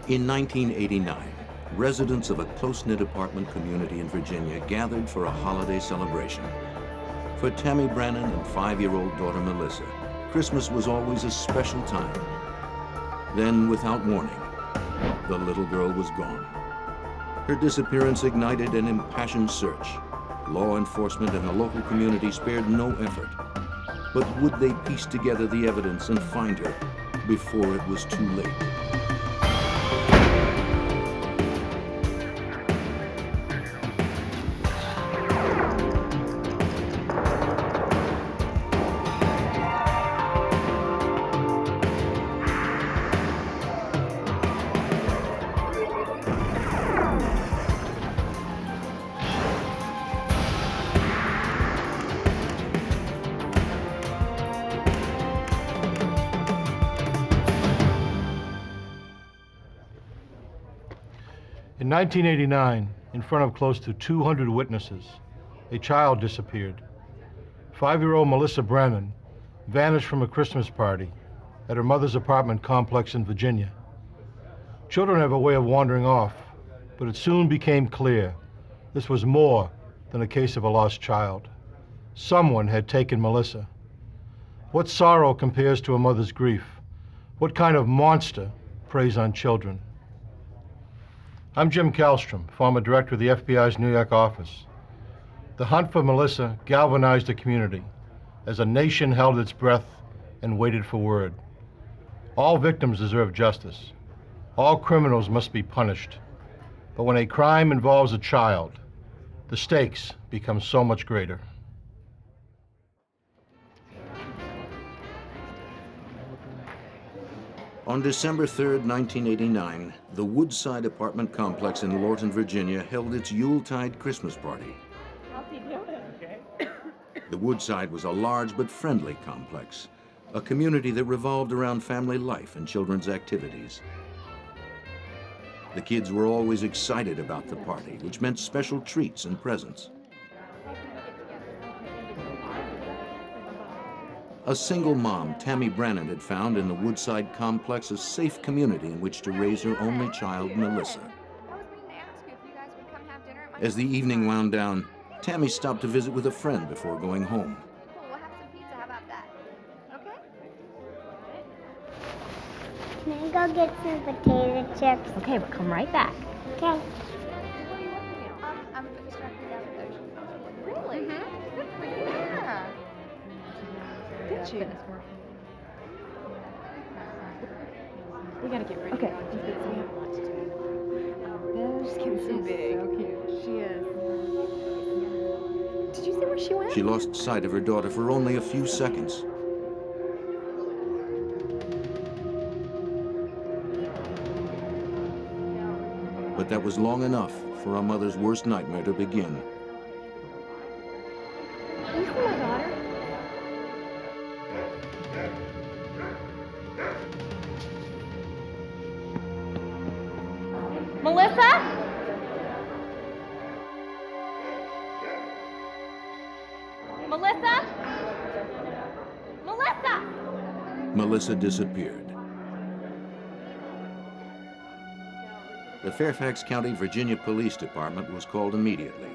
In 1989, residents of a close-knit apartment community in Virginia gathered for a holiday celebration. For Tammy Brannen and 5-year-old daughter Melissa, Christmas was always a special time. Then, without warning, the little girl was gone. Her disappearance ignited an impassioned search. Law enforcement and the local community spared no effort. But would they piece together the evidence and find her before it was too late? In 1989, in front of close to 200 witnesses, a child disappeared. 5-year-old Melissa Brannen vanished from a Christmas party at her mother's apartment complex in Virginia. Children have a way of wandering off, but it soon became clear this was more than a case of a lost child. Someone had taken Melissa. What sorrow compares to a mother's grief? What kind of monster preys on children? I'm Jim Kallstrom, former director of the FBI's New York office. The hunt for Melissa galvanized the community as a nation held its breath and waited for word. All victims deserve justice. All criminals must be punished. But when a crime involves a child, the stakes become so much greater. On December 3rd, 1989, the Woodside apartment complex in Lorton, Virginia held its Yuletide Christmas party. How's he doing? Okay. The Woodside was a large but friendly complex, a community that revolved around family life and children's activities. The kids were always excited about the party, which meant special treats and presents. A single mom, Tammy Brannen, had found in the Woodside complex a safe community in which to raise her only child, Melissa. As the evening wound down, Tammy stopped to visit with a friend before going home. Cool, we'll have some pizza. How about that? Okay? Can I go get some potato chips? Okay, we'll come right back. Okay. I'm just directly down the Really? Mm-hmm. Good for you. Yeah. Did you? We gotta get ready. Okay. We have a lot to do. She's getting so big. So cute. She is. Did you see where she went? She lost sight of her daughter for only a few seconds. But that was long enough for a mother's worst nightmare to begin. Do you see my daughter? Melissa? Melissa? Melissa? Melissa disappeared. The Fairfax County, Virginia Police Department was called immediately.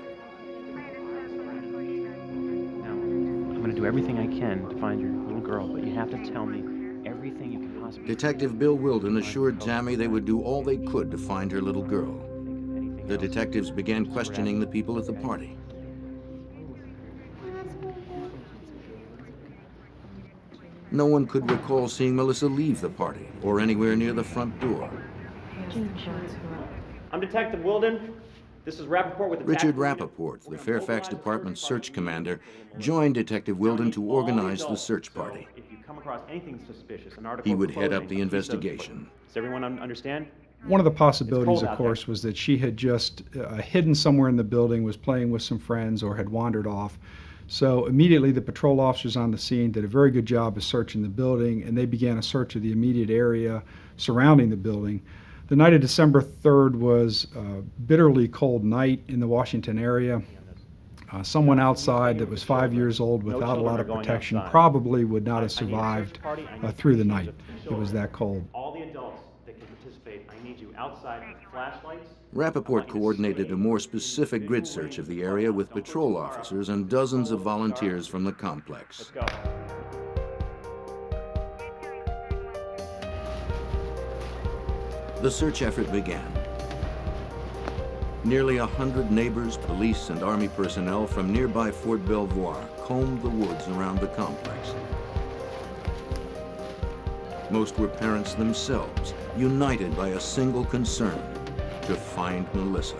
Now, I'm going to do everything I can to find your little girl, but you have to tell me everything you can possibly. Detective Bill Wilden assured Tammy they would do all they could to find her little girl. The detectives began questioning the people at the party. No one could recall seeing Melissa leave the party or anywhere near the front door. I'm Detective Wilden. This is Rappaport with the Richard Rappaport, the Fairfax Department search commander, joined Detective Wilden to organize the search party. If you come across anything suspicious, an article He would for head up clothing, the a piece of- investigation. Does everyone understand? One of the possibilities, cold of out course, there. was that she had just hidden somewhere in the building, was playing with some friends, or had wandered off. So immediately the patrol officers on the scene did a very good job of searching the building, and they began a search of the immediate area surrounding the building. The night of December 3rd was a bitterly cold night in the Washington area. Someone outside that was 5 years old without a lot of protection probably would not have survived through the night. It was that cold. All the adults that can participate, I need you outside with flashlights. Rappaport coordinated a more specific grid search of the area with patrol officers and dozens of volunteers from the complex. Let's go. The search effort began. Nearly 100 neighbors, police, and Army personnel from nearby Fort Belvoir combed the woods around the complex. Most were parents themselves, united by a single concern: to find Melissa.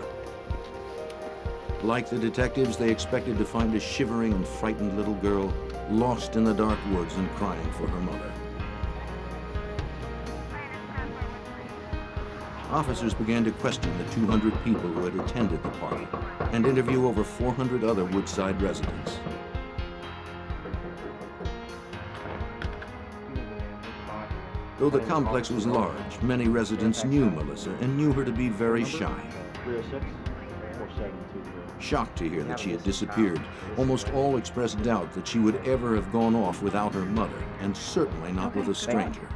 Like the detectives, they expected to find a shivering and frightened little girl lost in the dark woods and crying for her mother. Officers began to question the 200 people who had attended the party and interview over 400 other Woodside residents. Though the complex was large, many residents knew Melissa and knew her to be very shy. 306 4723. Shocked to hear that she had disappeared, almost all expressed doubt that she would ever have gone off without her mother, and certainly not with a stranger.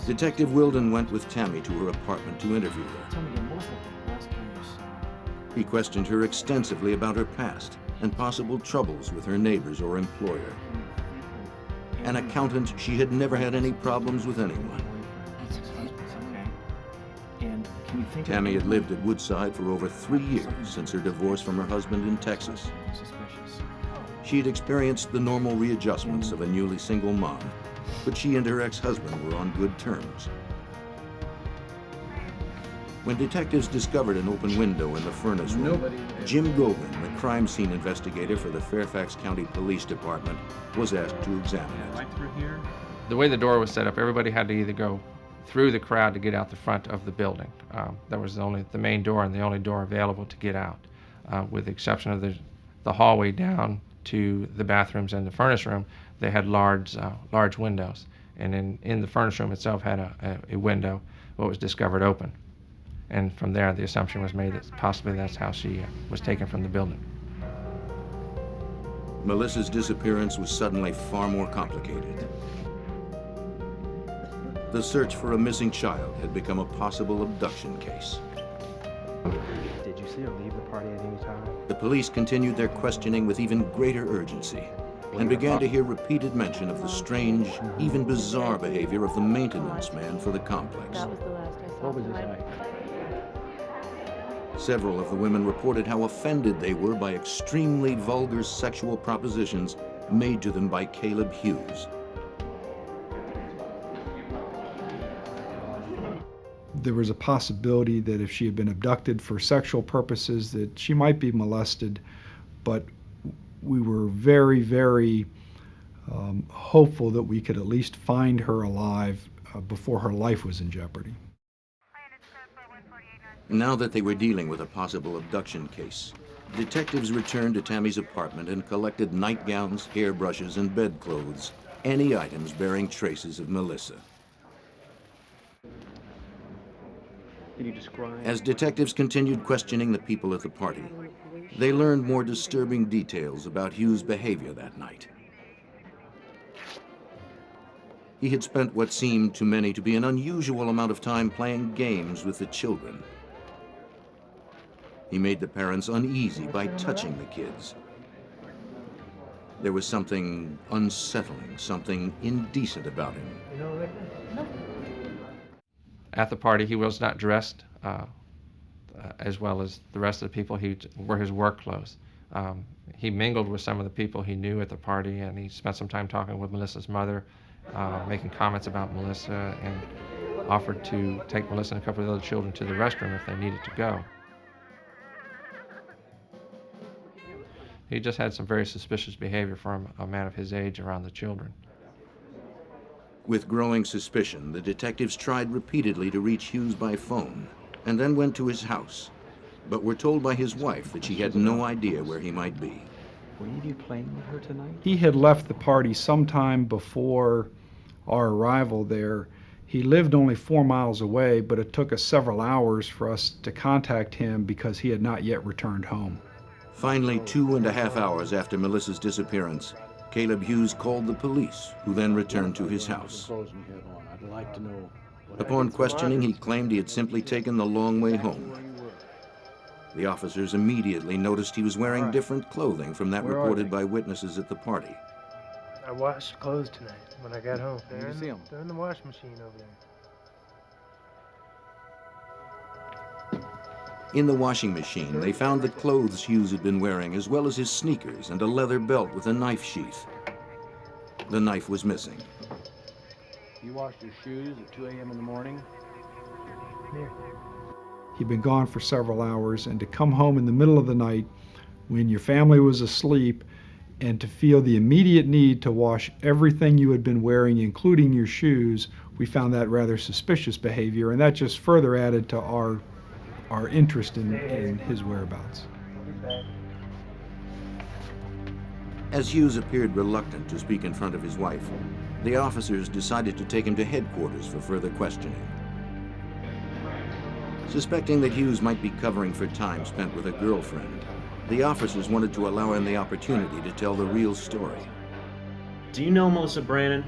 Detective Wilden went with Tammy to her apartment to interview her. He questioned her extensively about her past and possible troubles with her neighbors or employer. An accountant, she had never had any problems with anyone. Tammy had lived at Woodside for over 3 years since her divorce from her husband in Texas. She had experienced the normal readjustments of a newly single mom, but she and her ex-husband were on good terms. When detectives discovered an open window in the furnace room, Jim Gogan, the crime scene investigator for the Fairfax County Police Department, was asked to examine it. Right through here. The way the door was set up, everybody had to either go through the crowd to get out the front of the building. That was only the main door and the only door available to get out, with the exception of the hallway down to the bathrooms and the furnace room. They had large windows, and in the furnace room itself had a window, what was discovered open. And from there, the assumption was made that possibly that's how she was taken from the building. Melissa's disappearance was suddenly far more complicated. The search for a missing child had become a possible abduction case. Did you see her leave the party at any time? The police continued their questioning with even greater urgency and began to hear repeated mention of the strange, even bizarre behavior of the maintenance man for the complex. That was the last I saw. What was his height? Several of the women reported how offended they were by extremely vulgar sexual propositions made to them by Caleb Hughes. There was a possibility that if she had been abducted for sexual purposes, that she might be molested, but we were very, very hopeful that we could at least find her alive before her life was in jeopardy. Now that they were dealing with a possible abduction case, detectives returned to Tammy's apartment and collected nightgowns, hairbrushes, and bedclothes, any items bearing traces of Melissa. Can you describe? As detectives continued questioning the people at the party, they learned more disturbing details about Hughes' behavior that night. He had spent what seemed to many to be an unusual amount of time playing games with the children. He made the parents uneasy by touching the kids. There was something unsettling, something indecent about him. At the party, he was not dressed as well as the rest of the people. He wore his work clothes. He mingled with some of the people he knew at the party, and he spent some time talking with Melissa's mother, making comments about Melissa, and offered to take Melissa and a couple of other children to the restroom if they needed to go. He just had some very suspicious behavior from a man of his age around the children. With growing suspicion, the detectives tried repeatedly to reach Hughes by phone, and then went to his house, but were told by his wife that she had no idea where he might be. Were you playing with her tonight? He had left the party sometime before our arrival there. He lived only 4 miles away, but it took us several hours for us to contact him because he had not yet returned home. Finally, 2.5 hours after Melissa's disappearance, Caleb Hughes called the police, who then returned to his house. Upon questioning, he claimed he had simply taken the long way home. The officers immediately noticed he was wearing different clothing from that reported by witnesses at the party. I washed clothes tonight when I got home. They're in the wash machine over there. In the washing machine, they found the clothes Hughes had been wearing, as well as his sneakers and a leather belt with a knife sheath. The knife was missing. You washed your shoes at 2 a.m. in the morning? Here. He'd been gone for several hours, and to come home in the middle of the night when your family was asleep and to feel the immediate need to wash everything you had been wearing, including your shoes, we found that rather suspicious behavior, and that just further added to our interest in his whereabouts. As Hughes appeared reluctant to speak in front of his wife, the officers decided to take him to headquarters for further questioning. Suspecting that Hughes might be covering for time spent with a girlfriend, the officers wanted to allow him the opportunity to tell the real story. Do you know Melissa Brannen?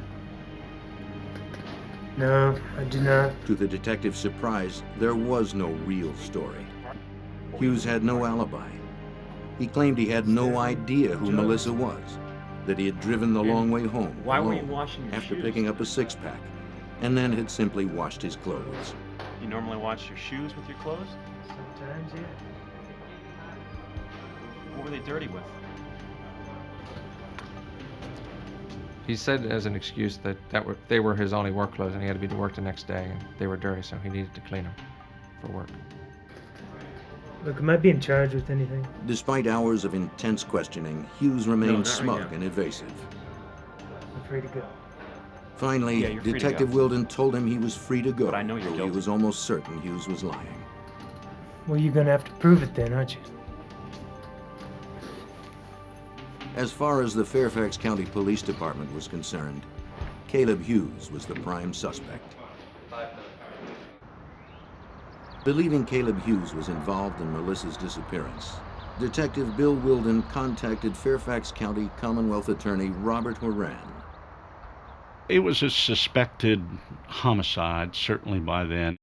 No, I do not. To the detective's surprise, there was no real story. Hughes had no alibi. He claimed he had no idea who Melissa was, that he had driven the long way home Why were you alone washing your after shoes? picking up a six-pack, and then had simply washed his clothes. You normally wash your shoes with your clothes? Sometimes, yeah. What were they dirty with? He said as an excuse that they were his only work clothes and he had to be to work the next day and they were dirty, so he needed to clean them for work. Look, am I being charged with anything? Despite hours of intense questioning, Hughes remained not right smug now. and evasive. I'm free to go. Finally, Yeah, you're free to Detective go. Wilden told him he was free to go, But I know you're though he guilty. was almost certain Hughes was lying. Well, you're gonna have to prove it then, aren't you? As far as the Fairfax County Police Department was concerned, Caleb Hughes was the prime suspect. Believing Caleb Hughes was involved in Melissa's disappearance, Detective Bill Wilden contacted Fairfax County Commonwealth Attorney Robert Horan. It was a suspected homicide, certainly by then.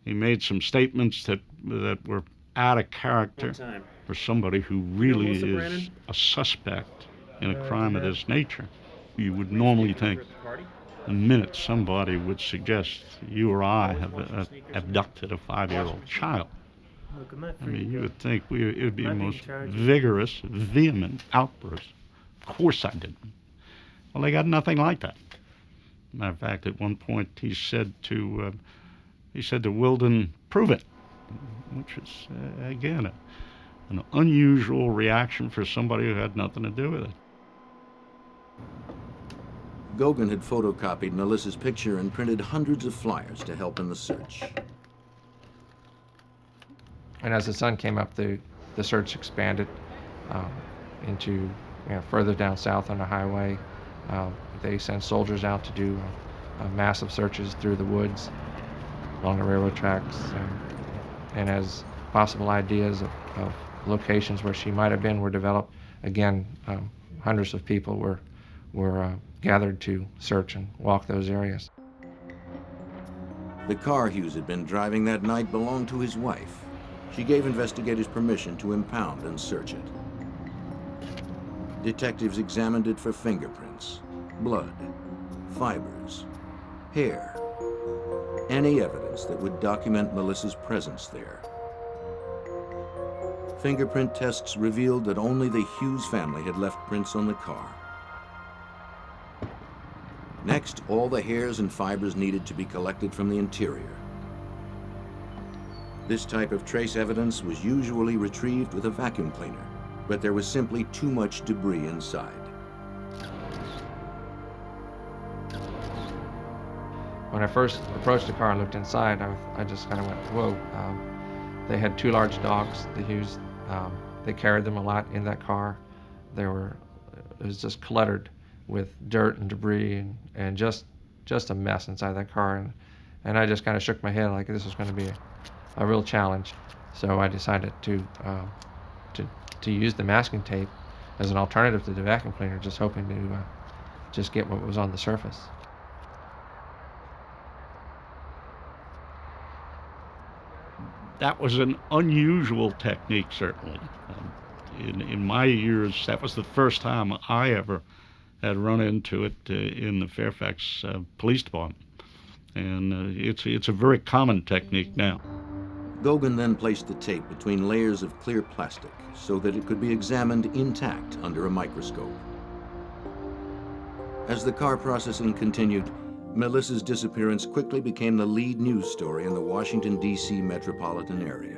He made some statements that were out of character for somebody who really Melissa is Brannen? a suspect in a crime of this nature. You would normally think the minute somebody would suggest you or I have abducted a 5-year-old child, Look, am I I free mean, to you go? would think it would be Am I the being most charged with- vigorous, vehement outburst. Of course I didn't. Well, they got nothing like that. Matter of fact, at one point he said to Wilden, "Prove it," which is again an unusual reaction for somebody who had nothing to do with it. Gogan had photocopied Melissa's picture and printed hundreds of flyers to help in the search. And as the sun came up, the search expanded into further down south on the highway. They sent soldiers out to do massive searches through the woods, along the railroad tracks, and as possible ideas of locations where she might have been were developed, again, hundreds of people were gathered to search and walk those areas. The car Hughes had been driving that night belonged to his wife. She gave investigators permission to impound and search it. Detectives examined it for fingerprints, blood, fibers, hair, any evidence that would document Melissa's presence there. Fingerprint tests revealed that only the Hughes family had left prints on the car. Next, all the hairs and fibers needed to be collected from the interior. This type of trace evidence was usually retrieved with a vacuum cleaner, but there was simply too much debris inside. When I first approached the car and looked inside, I just kind of went, whoa. They had 2 large dogs, the Hughes. They carried them a lot in that car. It was just cluttered with dirt and debris and just a mess inside that car. And I just kind of shook my head like this was going to be a real challenge. So I decided to use the masking tape as an alternative to the vacuum cleaner, just hoping to just get what was on the surface. That was an unusual technique, certainly. In my years, that was the first time I ever had run into it in the Fairfax Police Department. And it's a very common technique now. Gauguin then placed the tape between layers of clear plastic so that it could be examined intact under a microscope. As the car processing continued, Melissa's disappearance quickly became the lead news story in the Washington, D.C. metropolitan area.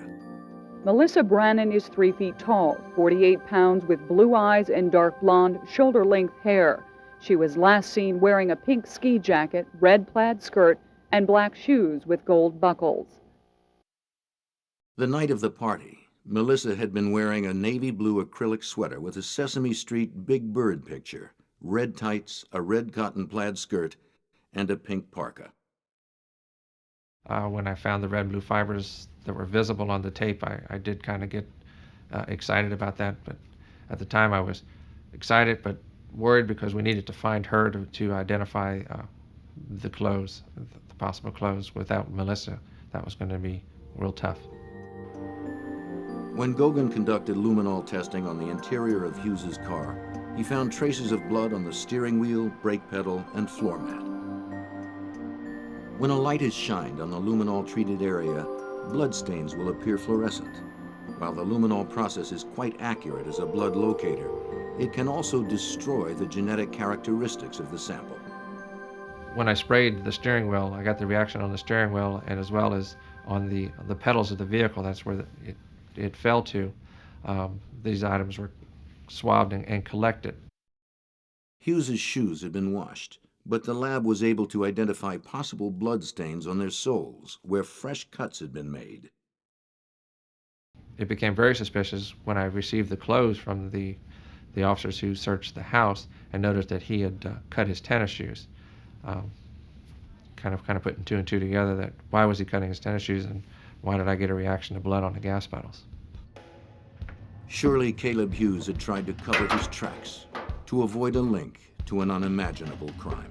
Melissa Brannen is 3 feet tall, 48 pounds, with blue eyes and dark blonde, shoulder-length hair. She was last seen wearing a pink ski jacket, red plaid skirt, and black shoes with gold buckles. The night of the party, Melissa had been wearing a navy blue acrylic sweater with a Sesame Street Big Bird picture, red tights, a red cotton plaid skirt, and a pink parka. When I found the red and blue fibers that were visible on the tape, I did kind of get excited about that. But at the time I was excited but worried because we needed to find her to identify the clothes, the possible clothes. Without Melissa, that was going to be real tough. When Gauguin conducted luminol testing on the interior of Hughes's car, he found traces of blood on the steering wheel, brake pedal, and floor mat. When a light is shined on the luminol-treated area, bloodstains will appear fluorescent. While the luminol process is quite accurate as a blood locator, it can also destroy the genetic characteristics of the sample. When I sprayed the steering wheel, I got the reaction on the steering wheel and as well as on the pedals of the vehicle. That's where it fell to. These items were swabbed and collected. Hughes's shoes had been washed, but the lab was able to identify possible blood stains on their soles where fresh cuts had been made. It became very suspicious when I received the clothes from the officers who searched the house and noticed that he had cut his tennis shoes. Kind of putting two and two together, that why was he cutting his tennis shoes and why did I get a reaction to blood on the gas pedals? Surely Caleb Hughes had tried to cover his tracks to avoid a link to an unimaginable crime.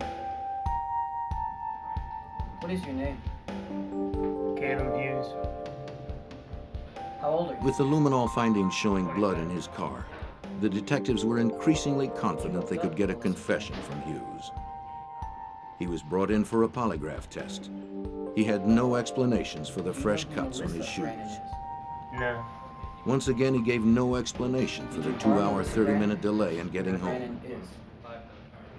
What is your name? Caleb Hughes. How old are you? With the luminol findings showing blood in his car, the detectives were increasingly confident they could get a confession from Hughes. He was brought in for a polygraph test. He had no explanations for the fresh cuts on his shoes. No. Once again, he gave no explanation for the 2-hour, 30-minute delay in getting home.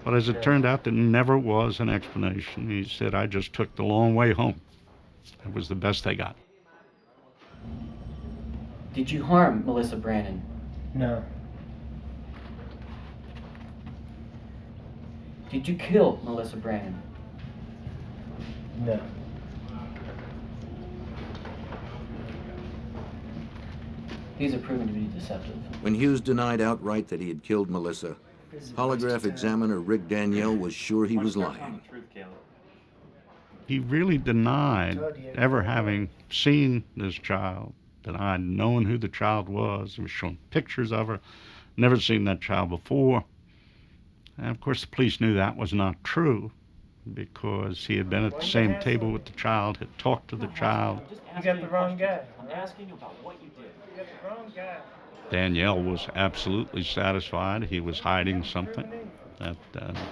But as it turned out, there never was an explanation. He said, I just took the long way home. It was the best they got. Did you harm Melissa Brannen? No. Did you kill Melissa Brannen? No. These are proven to be deceptive. When Hughes denied outright that he had killed Melissa, polygraph examiner Rick Danielle was sure he was lying. He really denied ever having seen this child, denied knowing who the child was. He was showing pictures of her, never seen that child before. And of course the police knew that was not true because he had been at the same table with the child, had talked to the child. You got the wrong guy. I'm asking about what you did. You got the wrong guy. Danielle was absolutely satisfied he was hiding something, that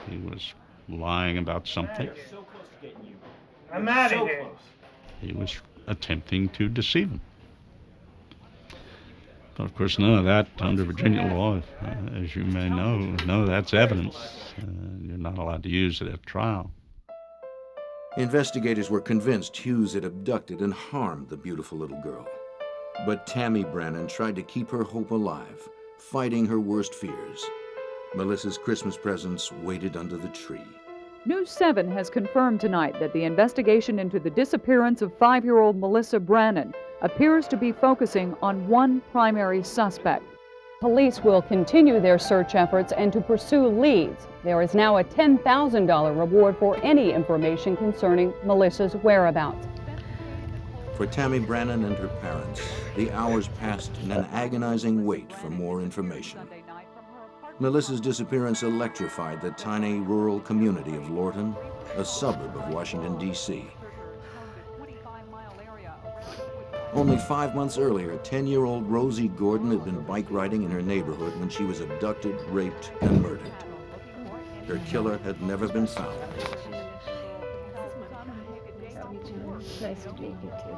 he was lying about something. So close to getting you. I'm out of So here. close. He was attempting to deceive him. But of course, none of that under Virginia law, as you may know, that's evidence. You're not allowed to use it at trial. Investigators were convinced Hughes had abducted and harmed the beautiful little girl. But Tammy Brannen tried to keep her hope alive, fighting her worst fears. Melissa's Christmas presents waited under the tree. News 7 has confirmed tonight that the investigation into the disappearance of 5-year-old Melissa Brannen appears to be focusing on one primary suspect. Police will continue their search efforts and to pursue leads. There is now a $10,000 reward for any information concerning Melissa's whereabouts. For Tammy Brannen and her parents, the hours passed in an agonizing wait for more information. Melissa's disappearance electrified the tiny rural community of Lorton, a suburb of Washington, D.C. Only 5 months earlier, 10-year-old Rosie Gordon had been bike riding in her neighborhood when she was abducted, raped, and murdered. Her killer had never been found. Nice to meet you too.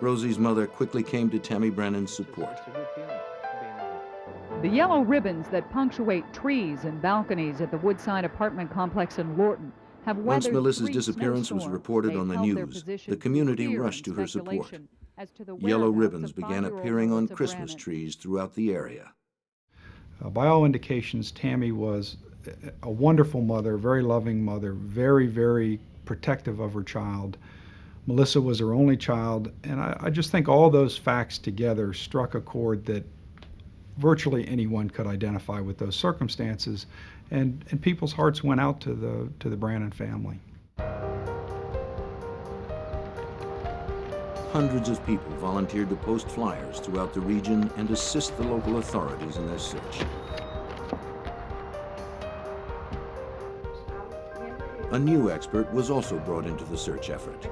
Rosie's mother quickly came to Tammy Brannen's support. The yellow ribbons that punctuate trees and balconies at the Woodside apartment complex in Lorton have weathered Once Melissa's 3 disappearance was snowstorms. reported They've on the held their news, position the community through fear rushed to and her support. speculation as to the Yellow whereabouts ribbons of began 5-year-old appearing on Melissa Christmas Brannen. trees throughout the area. By all indications, Tammy was a wonderful mother, very loving mother, very, very protective of her child. Melissa was her only child, and I just think all those facts together struck a chord that virtually anyone could identify with those circumstances, and people's hearts went out to the Brannen family. Hundreds of people volunteered to post flyers throughout the region and assist the local authorities in their search. A new expert was also brought into the search effort.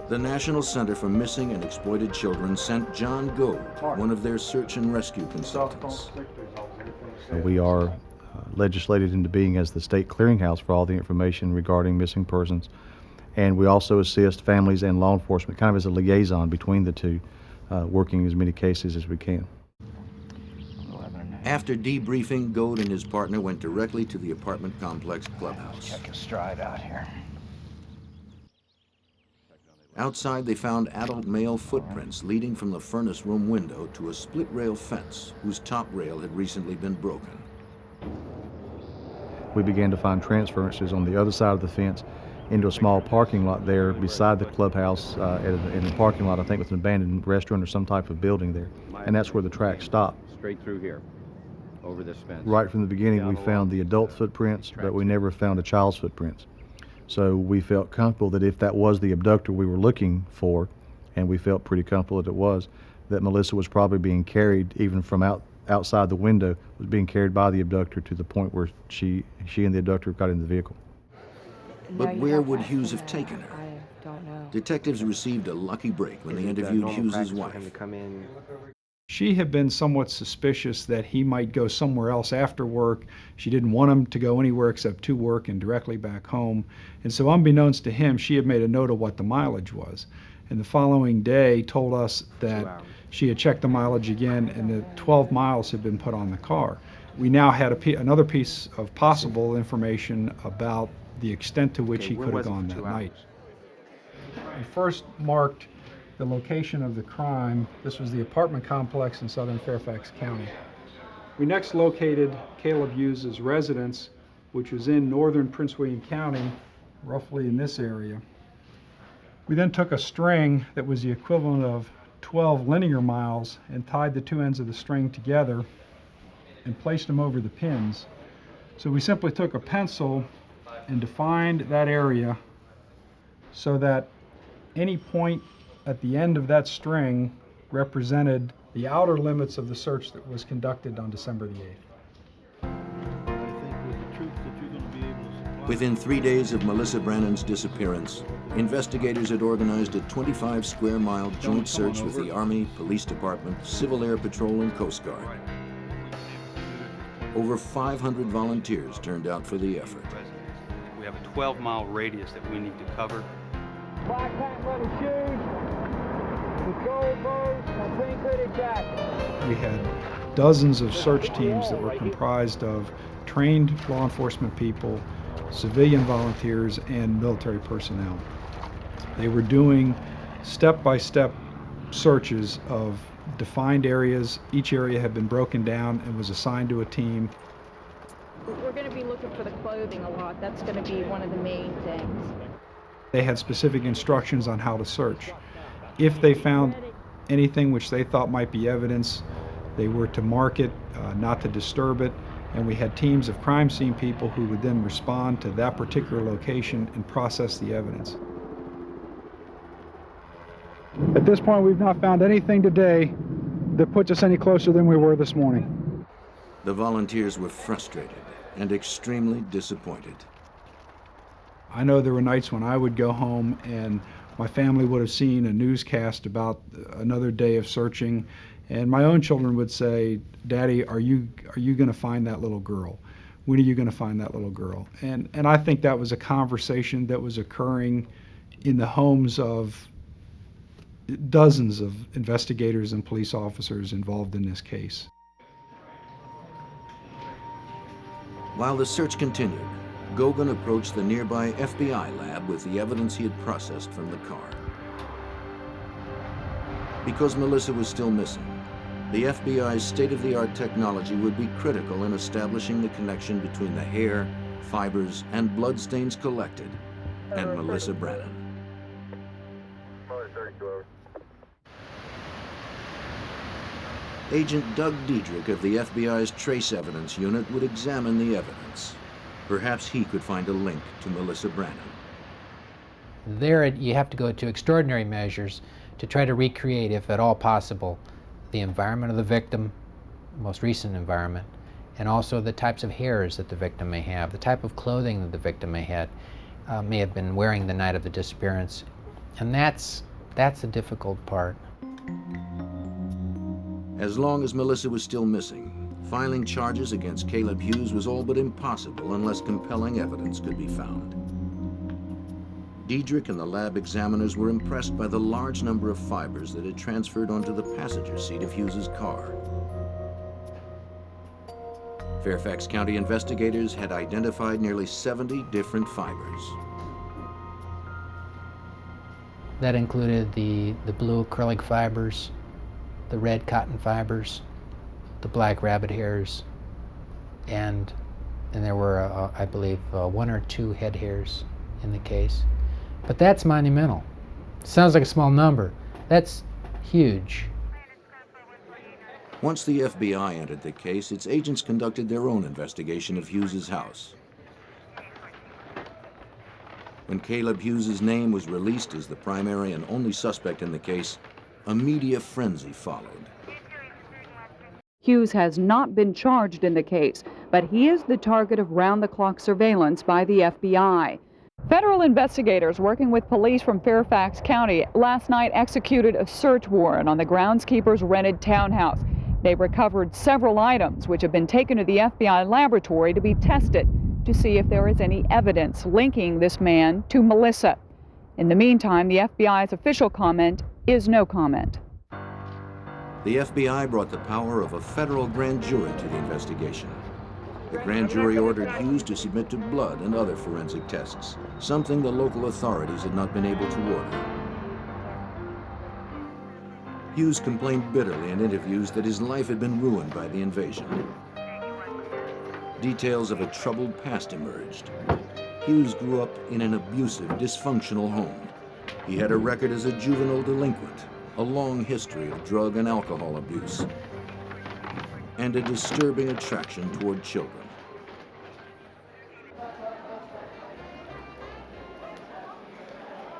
The National Center for Missing and Exploited Children sent John Gold, one of their search and rescue consultants. We are legislated into being as the state clearinghouse for all the information regarding missing persons. And we also assist families and law enforcement, kind of as a liaison between the two, working as many cases as we can. After debriefing, Gold and his partner went directly to the apartment complex clubhouse. Check his stride out here. Outside, they found adult male footprints leading from the furnace room window to a split rail fence whose top rail had recently been broken. We began to find transferences on the other side of the fence into a small parking lot there beside the clubhouse, in the parking lot, I think, with an abandoned restaurant or some type of building there. And that's where the track stopped. Straight through here, over this fence. Right from the beginning, we found the adult footprints, but we never found a child's footprints. So we felt comfortable that if that was the abductor we were looking for, and we felt pretty comfortable that it was, that Melissa was probably being carried even from outside the window, was being carried by the abductor to the point where she and the abductor got in the vehicle. But where would Hughes have taken her? I don't know. Detectives received a lucky break when they interviewed Hughes's wife. She had been somewhat suspicious that he might go somewhere else after work. She didn't want him to go anywhere except to work and directly back home. And so unbeknownst to him, she had made a note of what the mileage was. And the following day told us that she had checked the mileage again and that 12 miles had been put on the car. We now had another piece of possible information about the extent to which he could have gone that night. We first marked the location of the crime. This was the apartment complex in southern Fairfax County. We next located Caleb Hughes' residence, which was in northern Prince William County, roughly in this area. We then took a string that was the equivalent of 12 linear miles and tied the two ends of the string together and placed them over the pins. So we simply took a pencil and defined that area so that any point at the end of that string represented the outer limits of the search that was conducted on December the 8th. Within 3 days of Melissa Brannen's disappearance, investigators had organized a 25-square-mile joint search with the Army, Police Department, Civil Air Patrol, and Coast Guard. Over 500 volunteers turned out for the effort. We have a 12-mile radius that we need to cover. Black patent leather shoes, with gold bows, and pink hooded jacket. We had dozens of search teams that were comprised of trained law enforcement people, civilian volunteers, and military personnel. They were doing step-by-step searches of defined areas. Each area had been broken down and was assigned to a team. We're going to be looking for the clothing a lot. That's going to be one of the main things. They had specific instructions on how to search. If they found anything which they thought might be evidence, they were to mark it, not to disturb it, and we had teams of crime scene people who would then respond to that particular location and process the evidence. At this point, we've not found anything today that puts us any closer than we were this morning. The volunteers were frustrated and extremely disappointed. I know there were nights when I would go home and my family would have seen a newscast about another day of searching, and my own children would say, "Daddy, are you going to find that little girl? When are you going to find that little girl?" And I think that was a conversation that was occurring in the homes of dozens of investigators and police officers involved in this case. While the search continued, Goguen approached the nearby FBI lab with the evidence he had processed from the car. Because Melissa was still missing, the FBI's state-of-the-art technology would be critical in establishing the connection between the hair, fibers, and bloodstains collected and Melissa Brannen. Agent Doug Diedrich of the FBI's Trace Evidence Unit would examine the evidence. Perhaps he could find a link to Melissa Brannen. There you have to go to extraordinary measures to try to recreate, if at all possible, the environment of the victim, most recent environment, and also the types of hairs that the victim may have, the type of clothing that the victim may have been wearing the night of the disappearance. And that's the difficult part. As long as Melissa was still missing, filing charges against Caleb Hughes was all but impossible unless compelling evidence could be found. Diedrich and the lab examiners were impressed by the large number of fibers that had transferred onto the passenger seat of Hughes's car. Fairfax County investigators had identified nearly 70 different fibers. That included the blue acrylic fibers, the red cotton fibers, the black rabbit hairs, and there were, I believe, 1 or 2 head hairs in the case. But that's monumental. Sounds like a small number. That's huge. Once the FBI entered the case, its agents conducted their own investigation of Hughes's house. When Caleb Hughes's name was released as the primary and only suspect in the case, a media frenzy followed. Hughes has not been charged in the case, but he is the target of round-the-clock surveillance by the FBI. Federal investigators working with police from Fairfax County last night executed a search warrant on the groundskeeper's rented townhouse. They recovered several items which have been taken to the FBI laboratory to be tested to see if there is any evidence linking this man to Melissa. In the meantime, the FBI's official comment is no comment. The FBI brought the power of a federal grand jury to the investigation. The grand jury ordered Hughes to submit to blood and other forensic tests, something the local authorities had not been able to order. Hughes complained bitterly in interviews that his life had been ruined by the invasion. Details of a troubled past emerged. Hughes grew up in an abusive, dysfunctional home. He had a record as a juvenile delinquent, a long history of drug and alcohol abuse, and a disturbing attraction toward children.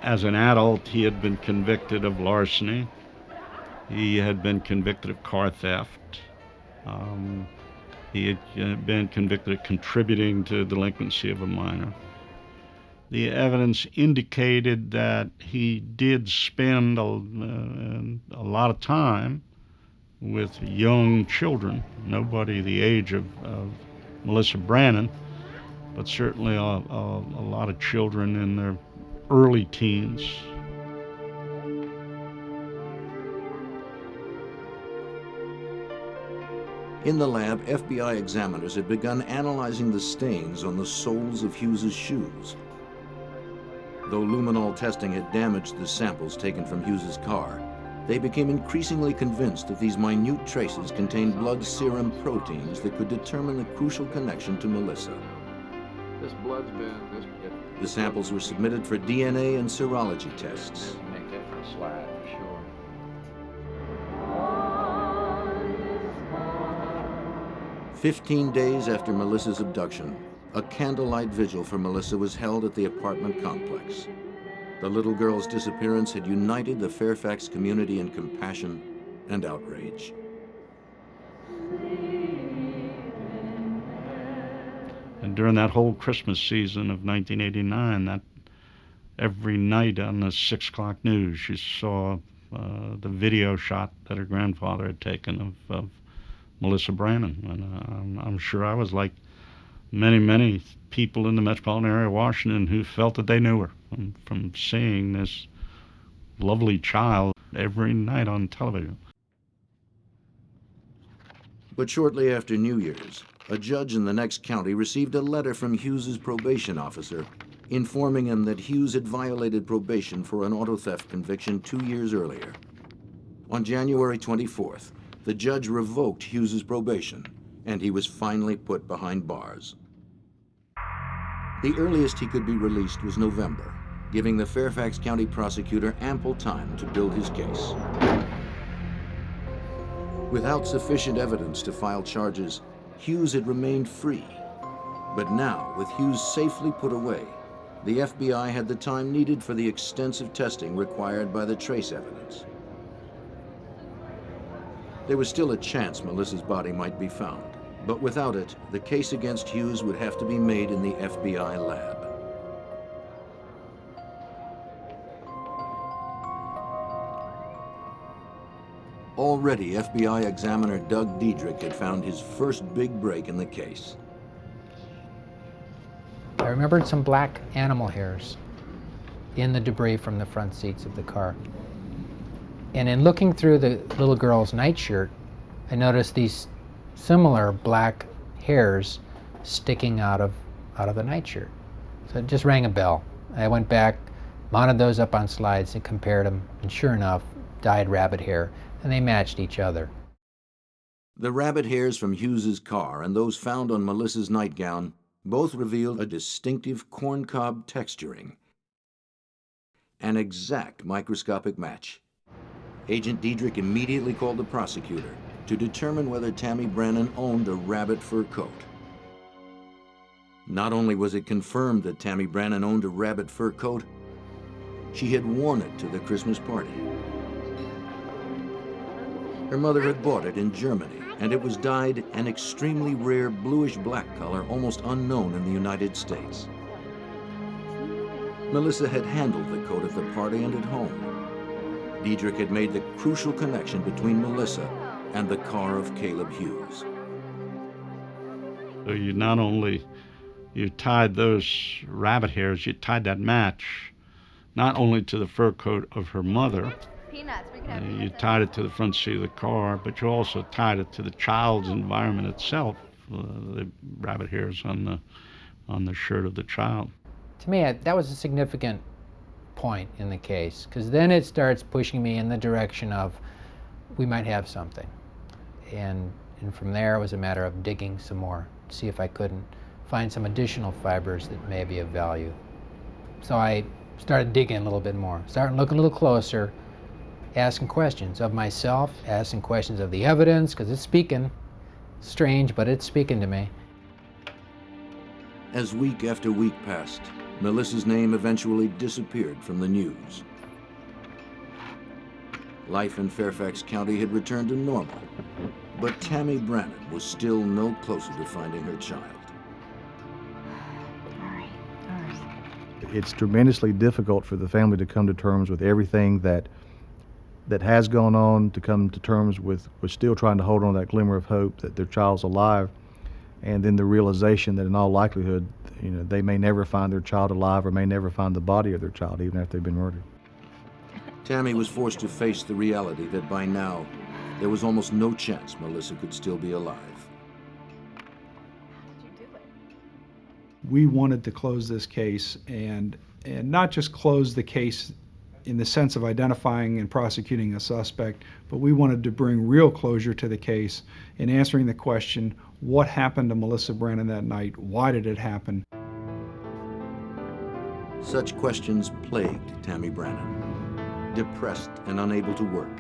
As an adult, he had been convicted of larceny. He had been convicted of car theft. He had been convicted of contributing to delinquency of a minor. The evidence indicated that he did spend a lot of time with young children, nobody the age of Melissa Brannen, but certainly a lot of children in their early teens. In the lab, FBI examiners had begun analyzing the stains on the soles of Hughes's shoes. Though luminol testing had damaged the samples taken from Hughes's car, they became increasingly convinced that these minute traces contained blood serum proteins that could determine the crucial connection to Melissa. This blood's been... The samples were submitted for DNA and serology tests. Make that for a slide, for sure. 15 days after Melissa's abduction, a candlelight vigil for Melissa was held at the apartment complex. The little girl's disappearance had united the Fairfax community in compassion and outrage. during that whole Christmas season of 1989, that every night on the 6 o'clock news, you saw the video shot that her grandfather had taken of Melissa Brannen. And I'm sure I was like many people in the metropolitan area of Washington who felt that they knew her from seeing this lovely child every night on television. But shortly after New Year's, a judge in the next county received a letter from Hughes's probation officer informing him that Hughes had violated probation for an auto theft conviction 2 years earlier. On January 24th, the judge revoked Hughes's probation, and he was finally put behind bars. The earliest he could be released was November, giving the Fairfax County prosecutor ample time to build his case. Without sufficient evidence to file charges, Hughes had remained free. But now, with Hughes safely put away, the FBI had the time needed for the extensive testing required by the trace evidence. There was still a chance Melissa's body might be found, but without it, the case against Hughes would have to be made in the FBI lab. Already, FBI examiner Doug Diedrich had found his first big break in the case. I remembered some black animal hairs in the debris from the front seats of the car. And in looking through the little girl's nightshirt, I noticed these similar black hairs sticking out of the nightshirt. So it just rang a bell. I went back, mounted those up on slides and compared them, and sure enough, dyed rabbit hair, and they matched each other. The rabbit hairs from Hughes's car and those found on Melissa's nightgown both revealed a distinctive corncob texturing. An exact microscopic match. Agent Diedrich immediately called the prosecutor to determine whether Tammy Brannen owned a rabbit fur coat. Not only was it confirmed that Tammy Brannen owned a rabbit fur coat, she had worn it to the Christmas party. Her mother had bought it in Germany, and it was dyed an extremely rare bluish-black color almost unknown in the United States. Melissa had handled the coat at the party and at home. Diedrich had made the crucial connection between Melissa and the car of Caleb Hughes. So you not only, you tied those rabbit hairs, you tied that match not only to the fur coat of her mother, you tied it to the front seat of the car, but you also tied it to the child's environment itself, the rabbit hairs on the shirt of the child. To me, that was a significant point in the case, because then it starts pushing me in the direction of we might have something. And from there, it was a matter of digging some more, see if I couldn't find some additional fibers that may be of value. So I started digging a little bit more, starting looking a little closer, asking questions of myself, asking questions of the evidence, because it's speaking. Strange, but it's speaking to me. As week after week passed, Melissa's name eventually disappeared from the news. Life in Fairfax County had returned to normal, but Tammy Brannen was still no closer to finding her child. It's tremendously difficult for the family to come to terms with everything that has gone on, to come to terms with still trying to hold on to that glimmer of hope that their child's alive, and then the realization that in all likelihood, they may never find their child alive or may never find the body of their child even after they've been murdered. Tammy was forced to face the reality that by now, there was almost no chance Melissa could still be alive. We wanted to close this case and not just close the case in the sense of identifying and prosecuting a suspect, but we wanted to bring real closure to the case in answering the question, what happened to Melissa Brannen that night? Why did it happen? Such questions plagued Tammy Brannen. Depressed and unable to work,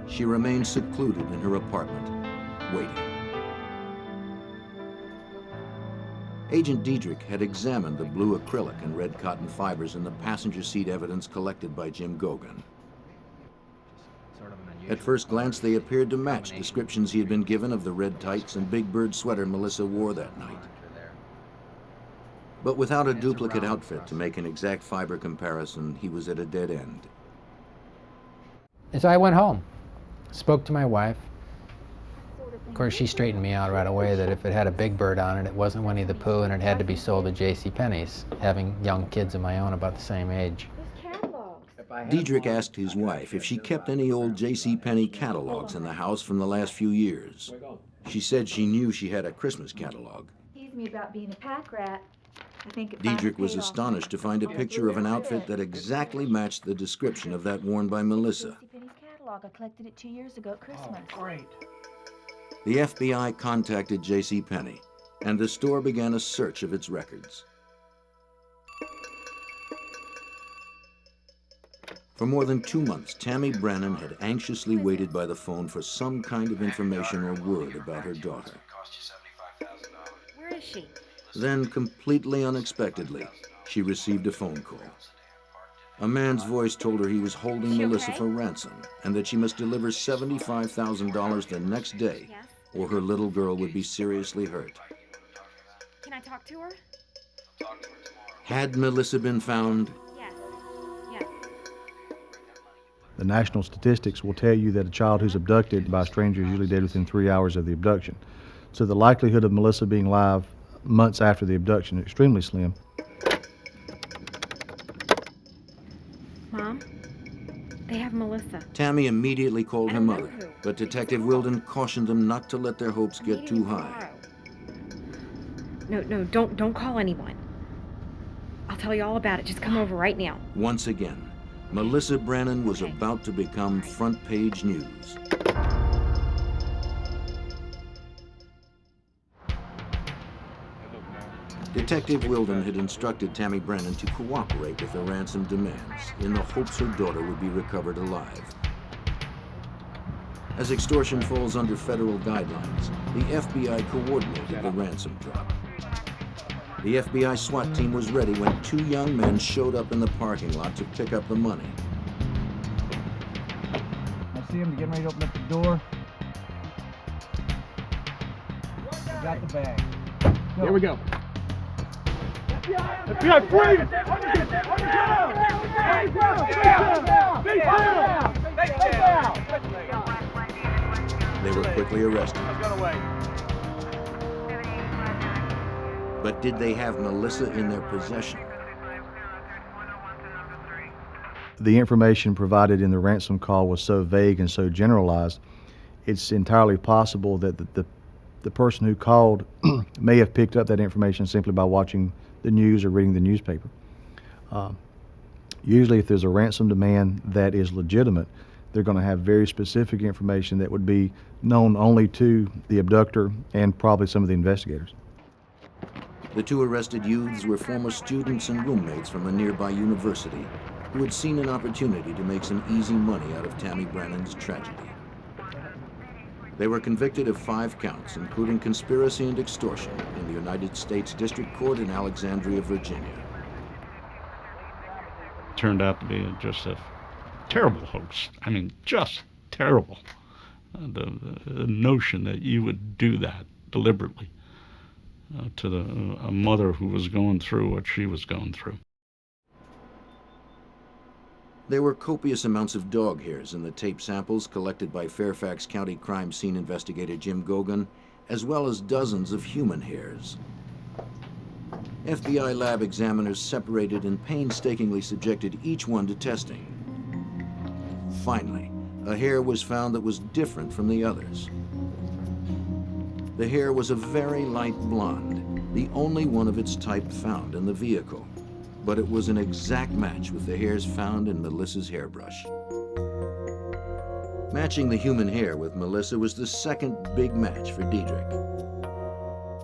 she remained secluded in her apartment, waiting. Agent Diedrich had examined the blue acrylic and red cotton fibers in the passenger seat evidence collected by Jim Gogan. At first glance, they appeared to match descriptions he had been given of the red tights and big bird sweater Melissa wore that night. But without a duplicate outfit to make an exact fiber comparison, he was at a dead end. And so I went home, spoke to my wife. Of course, she straightened me out right away that if it had a big bird on it, it wasn't Winnie the Pooh, and it had to be sold at JCPenney's, having young kids of my own about the same age. Diedrich asked his wife if she kept any old JCPenney catalogs in the house from the last few years. She said she knew she had a Christmas catalog. Teased me about being a pack rat. I think it Diedrich was astonished to find a picture of an outfit that exactly matched the description of that worn by Melissa. JCPenney's catalog. I collected it 2 years ago at Christmas. Oh, great. The FBI contacted JCPenney, and the store began a search of its records. For more than 2 months, Tammy Brannen had anxiously waited by the phone for some kind of information or word about her daughter. Where is she? Then, completely unexpectedly, she received a phone call. A man's voice told her he was holding Melissa for ransom and that she must deliver $75,000 the next day, or her little girl would be seriously hurt. Can I talk to her? Had Melissa been found? Yes. Yes. The national statistics will tell you that a child who's abducted by a stranger is usually dead within 3 hours of the abduction. So the likelihood of Melissa being alive months after the abduction is extremely slim. Mom, they have Melissa. Tammy immediately called her mother, but Detective Wilden cautioned them not to let their hopes get too high. No, don't call anyone. I'll tell you all about it. Just come over right now. Once again, Melissa Brannen was about to become front-page news. Detective Wilden had instructed Tammy Brannen to cooperate with the ransom demands in the hopes her daughter would be recovered alive. As extortion falls under federal guidelines, the FBI coordinated the ransom drop. The FBI SWAT team was ready when 2 young men showed up in the parking lot to pick up the money. I see them getting ready to open up the door. I got the bag. Go. Here we go. FBI, freeze! On the ground! They were quickly arrested. But did they have Melissa in their possession? The information provided in the ransom call was so vague and so generalized, it's entirely possible that the person who called may have picked up that information simply by watching the news or reading the newspaper. Usually if there's a ransom demand that is legitimate, they're going to have very specific information that would be known only to the abductor and probably some of the investigators. The 2 arrested youths were former students and roommates from a nearby university who had seen an opportunity to make some easy money out of Tammy Brannen's tragedy. They were convicted of 5 counts, including conspiracy and extortion, in the United States District Court in Alexandria, Virginia. Turned out to be just a terrible hoax. I mean, just terrible. The notion that you would do that deliberately to a mother who was going through what she was going through. There were copious amounts of dog hairs in the tape samples collected by Fairfax County crime scene investigator Jim Gogan, as well as dozens of human hairs. FBI lab examiners separated and painstakingly subjected each one to testing. Finally, a hair was found that was different from the others. The hair was a very light blonde, the only one of its type found in the vehicle. But it was an exact match with the hairs found in Melissa's hairbrush. Matching the human hair with Melissa was the second big match for Diedrich.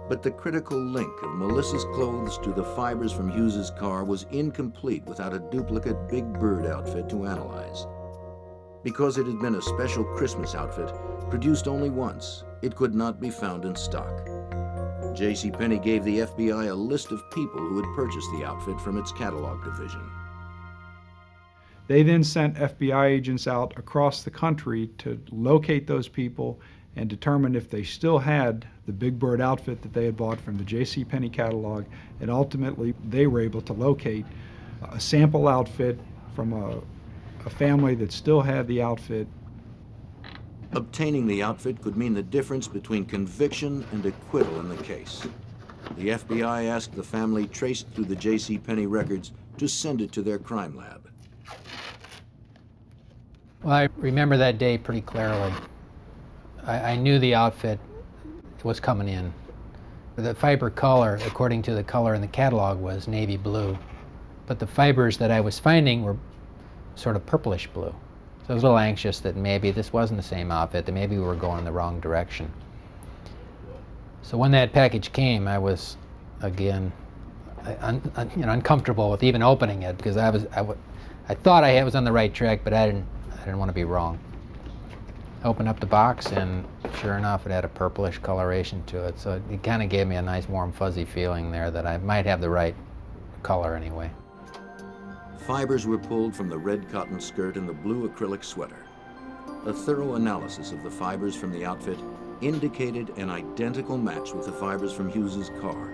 But the critical link of Melissa's clothes to the fibers from Hughes's car was incomplete without a duplicate Big Bird outfit to analyze. Because it had been a special Christmas outfit, produced only once, it could not be found in stock. JCPenney gave the FBI a list of people who had purchased the outfit from its catalog division. They then sent FBI agents out across the country to locate those people and determined if they still had the Big Bird outfit that they had bought from the JCPenney catalog, and ultimately they were able to locate a sample outfit from a family that still had the outfit. Obtaining the outfit could mean the difference between conviction and acquittal in the case. The FBI asked the family traced through the JCPenney records to send it to their crime lab. Well, I remember that day pretty clearly. I knew the outfit was coming in. The fiber color, according to the color in the catalog, was navy blue. But the fibers that I was finding were sort of purplish blue. So I was a little anxious that maybe this wasn't the same outfit, that maybe we were going in the wrong direction. So when that package came, I was, again, uncomfortable with even opening it, because I thought I was on the right track, but I didn't want to be wrong. I opened up the box, and sure enough, it had a purplish coloration to it. So it kind of gave me a nice, warm, fuzzy feeling there that I might have the right color anyway. Fibers were pulled from the red cotton skirt and the blue acrylic sweater. A thorough analysis of the fibers from the outfit indicated an identical match with the fibers from Hughes's car.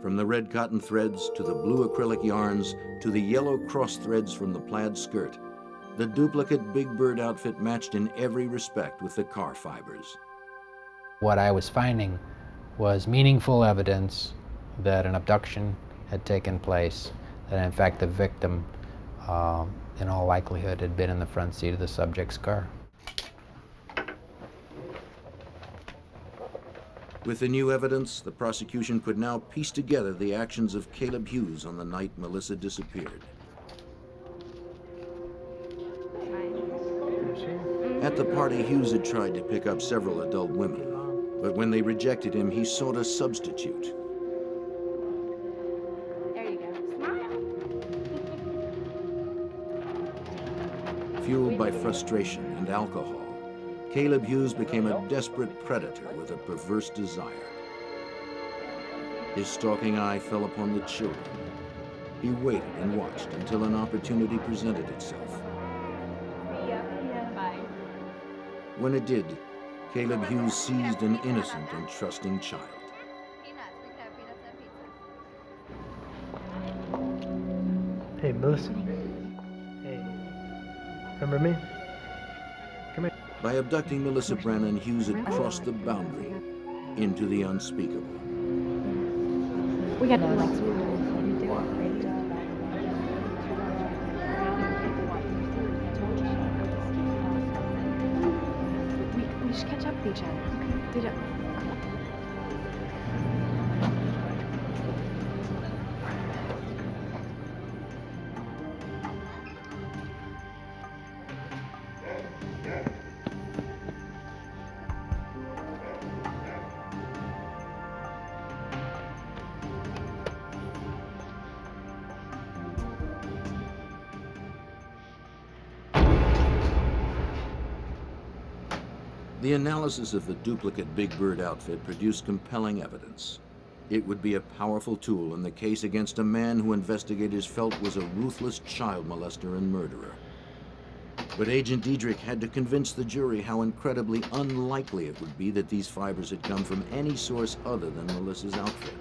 From the red cotton threads to the blue acrylic yarns to the yellow cross threads from the plaid skirt, the duplicate Big Bird outfit matched in every respect with the car fibers. What I was finding was meaningful evidence that an abduction had taken place, that in fact the victim, in all likelihood, had been in the front seat of the subject's car. With the new evidence, the prosecution could now piece together the actions of Caleb Hughes on the night Melissa disappeared. At the party, Hughes had tried to pick up several adult women, but when they rejected him, he sought a substitute. There you go. Smile. Fueled by frustration and alcohol, Caleb Hughes became a desperate predator with a perverse desire. His stalking eye fell upon the children. He waited and watched until an opportunity presented itself. Bye. When it did, Caleb Hughes seized an innocent and trusting child. Hey, Melissa. Hey. Remember me? Come here. By abducting Melissa Brannen, Hughes had crossed the boundary into the unspeakable. We got to like we should catch up with each other. We don't. The analysis of the duplicate Big Bird outfit produced compelling evidence. It would be a powerful tool in the case against a man who investigators felt was a ruthless child molester and murderer. But Agent Diedrich had to convince the jury how incredibly unlikely it would be that these fibers had come from any source other than Melissa's outfit.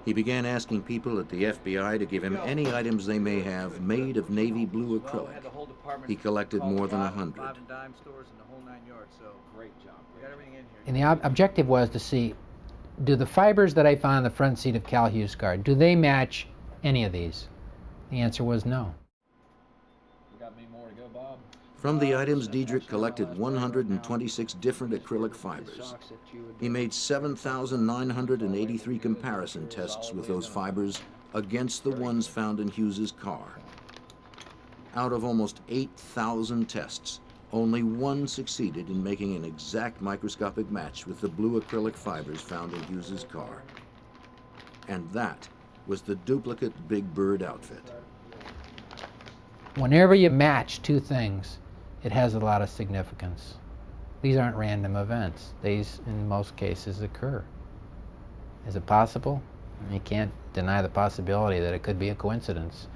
He began asking people at the FBI to give him any items they may have made of navy blue acrylic. He collected more than 100. And the objective was to see, do the fibers that I found on the front seat of Cal Hughes' car, do they match any of these? The answer was no. From the items, Diedrich collected 126 different acrylic fibers. He made 7,983 comparison tests with those fibers against the ones found in Hughes's car. Out of almost 8,000 tests, only one succeeded in making an exact microscopic match with the blue acrylic fibers found in Hughes's car. And that was the duplicate Big Bird outfit. Whenever you match two things, it has a lot of significance. These aren't random events. These, in most cases, occur. Is it possible? You can't deny the possibility that it could be a coincidence.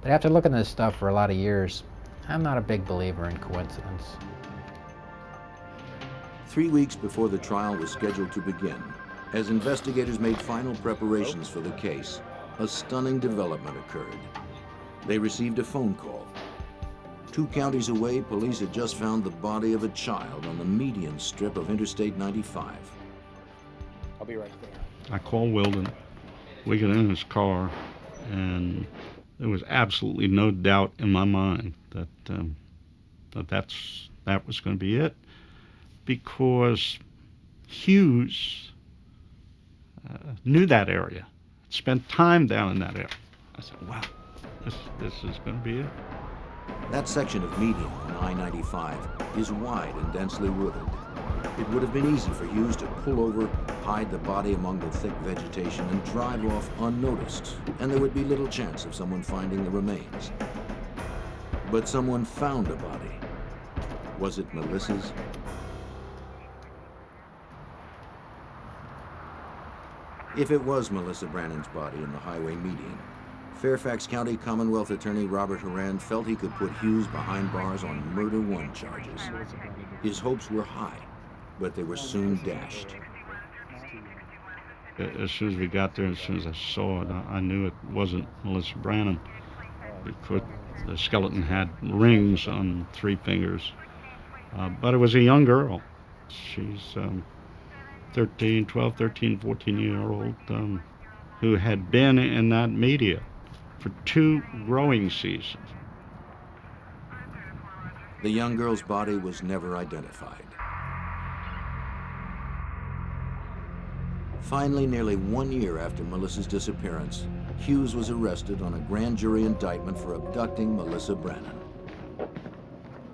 But after looking at this stuff for a lot of years, I'm not a big believer in coincidence. 3 weeks before the trial was scheduled to begin, as investigators made final preparations for the case, a stunning development occurred. They received a phone call. 2 counties away, police had just found the body of a child on the median strip of Interstate 95. I'll be right there. I called Wilden. We get in his car, and there was absolutely no doubt in my mind that that was going to be it, because Hughes knew that area, spent time down in that area. I said, wow, this is going to be it. That section of median on I-95 is wide and densely wooded. It would have been easy for Hughes to pull over, hide the body among the thick vegetation, and drive off unnoticed, and there would be little chance of someone finding the remains. But someone found a body. Was it Melissa's? If it was Melissa Brannen's body in the highway median, Fairfax County Commonwealth Attorney Robert Horan felt he could put Hughes behind bars on Murder 1 charges. His hopes were high, but they were soon dashed. As soon as we got there, as soon as I saw it, I knew it wasn't Melissa Brannen, because the skeleton had rings on 3 fingers. But it was a young girl. She's 13, 14-year-old who had been in that media for 2 growing seasons. The young girl's body was never identified. Finally, nearly 1 year after Melissa's disappearance, Hughes was arrested on a grand jury indictment for abducting Melissa Brannen.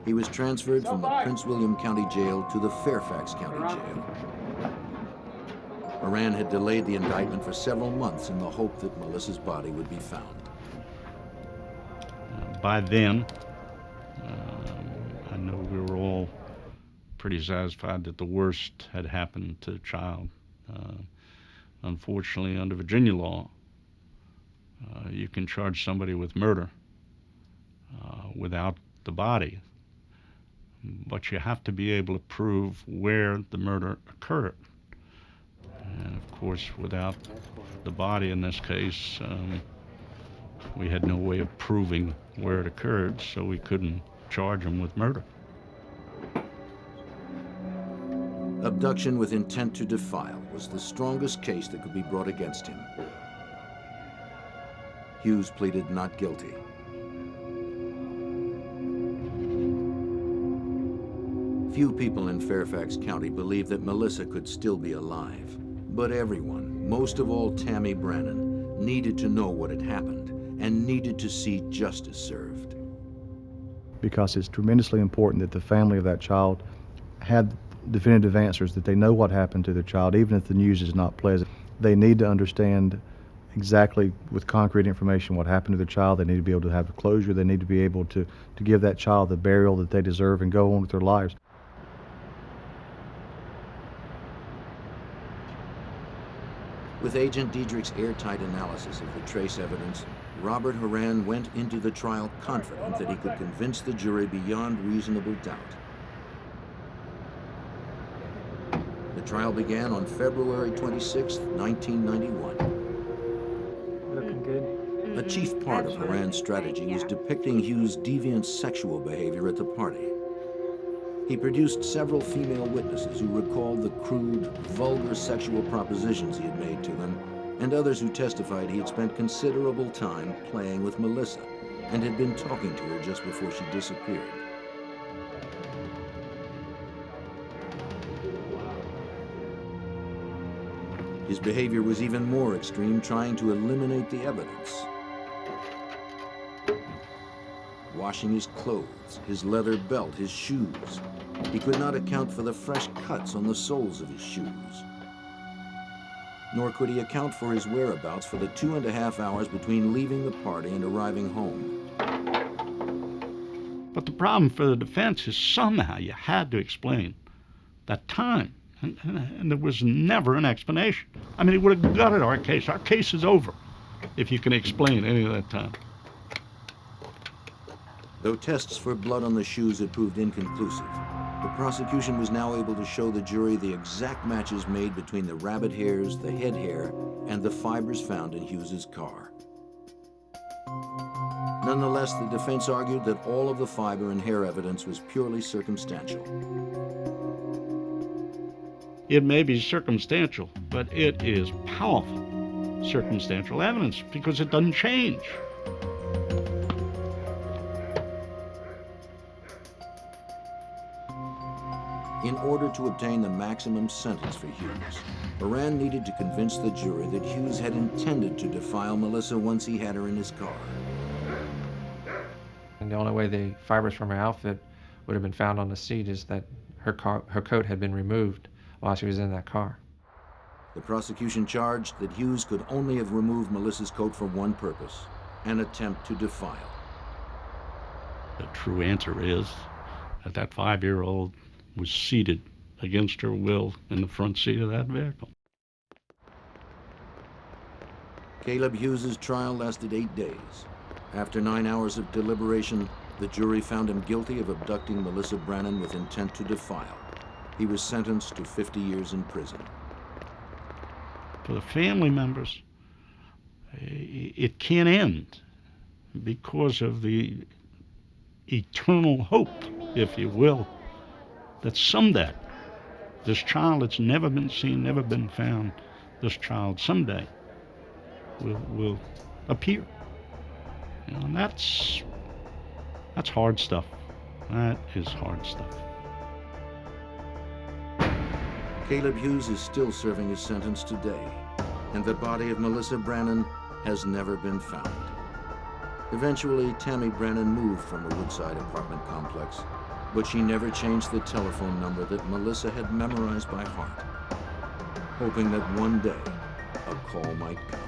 He was transferred from the Prince William County Jail to the Fairfax County Jail. Moran had delayed the indictment for several months in the hope that Melissa's body would be found. By then, I know we were all pretty satisfied that the worst had happened to the child. Unfortunately, under Virginia law, you can charge somebody with murder without the body, but you have to be able to prove where the murder occurred. And of course, without the body in this case, we had no way of proving where it occurred, so we couldn't charge him with murder. Abduction with intent to defile was the strongest case that could be brought against him. Hughes pleaded not guilty. Few people in Fairfax County believed that Melissa could still be alive, but everyone, most of all Tammy Brannen, needed to know what had happened and needed to see justice served. Because it's tremendously important that the family of that child had definitive answers, that they know what happened to their child, even if the news is not pleasant. They need to understand exactly with concrete information what happened to their child. They need to be able to have closure. They need to be able to give that child the burial that they deserve and go on with their lives. With Agent Diedrich's airtight analysis of the trace evidence, Robert Horan went into the trial confident that he could convince the jury beyond reasonable doubt. The trial began on February 26, 1991. Looking good. A chief part of Horan's strategy was depicting Hughes' deviant sexual behavior at the party. He produced several female witnesses who recalled the crude, vulgar sexual propositions he had made to them, and others who testified he had spent considerable time playing with Melissa and had been talking to her just before she disappeared. His behavior was even more extreme, trying to eliminate the evidence. Washing his clothes, his leather belt, his shoes. He could not account for the fresh cuts on the soles of his shoes. Nor could he account for his whereabouts for the 2.5 hours between leaving the party and arriving home. But the problem for the defense is somehow you had to explain that time. And there was never an explanation. I mean, it would have gutted our case. Our case is over if you can explain any of that time. Though tests for blood on the shoes had proved inconclusive, the prosecution was now able to show the jury the exact matches made between the rabbit hairs, the head hair, and the fibers found in Hughes's car. Nonetheless, the defense argued that all of the fiber and hair evidence was purely circumstantial. It may be circumstantial, but it is powerful circumstantial evidence because it doesn't change. In order to obtain the maximum sentence for Hughes, Brannen needed to convince the jury that Hughes had intended to defile Melissa once he had her in his car. And the only way the fibers from her outfit would have been found on the seat is that her coat had been removed while she was in that car. The prosecution charged that Hughes could only have removed Melissa's coat for one purpose, an attempt to defile. The true answer is that that 5-year-old was seated against her will in the front seat of that vehicle. Caleb Hughes's trial lasted 8 days. After 9 hours of deliberation, the jury found him guilty of abducting Melissa Brannen with intent to defile. He was sentenced to 50 years in prison. For the family members, it can't end because of the eternal hope, if you will, that someday this child that's never been seen, never been found, this child someday will appear. You know, and that's hard stuff. That is hard stuff. Caleb Hughes is still serving his sentence today, and the body of Melissa Brannen has never been found. Eventually, Tammy Brannen moved from the Woodside apartment complex, but she never changed the telephone number that Melissa had memorized by heart, hoping that one day a call might come.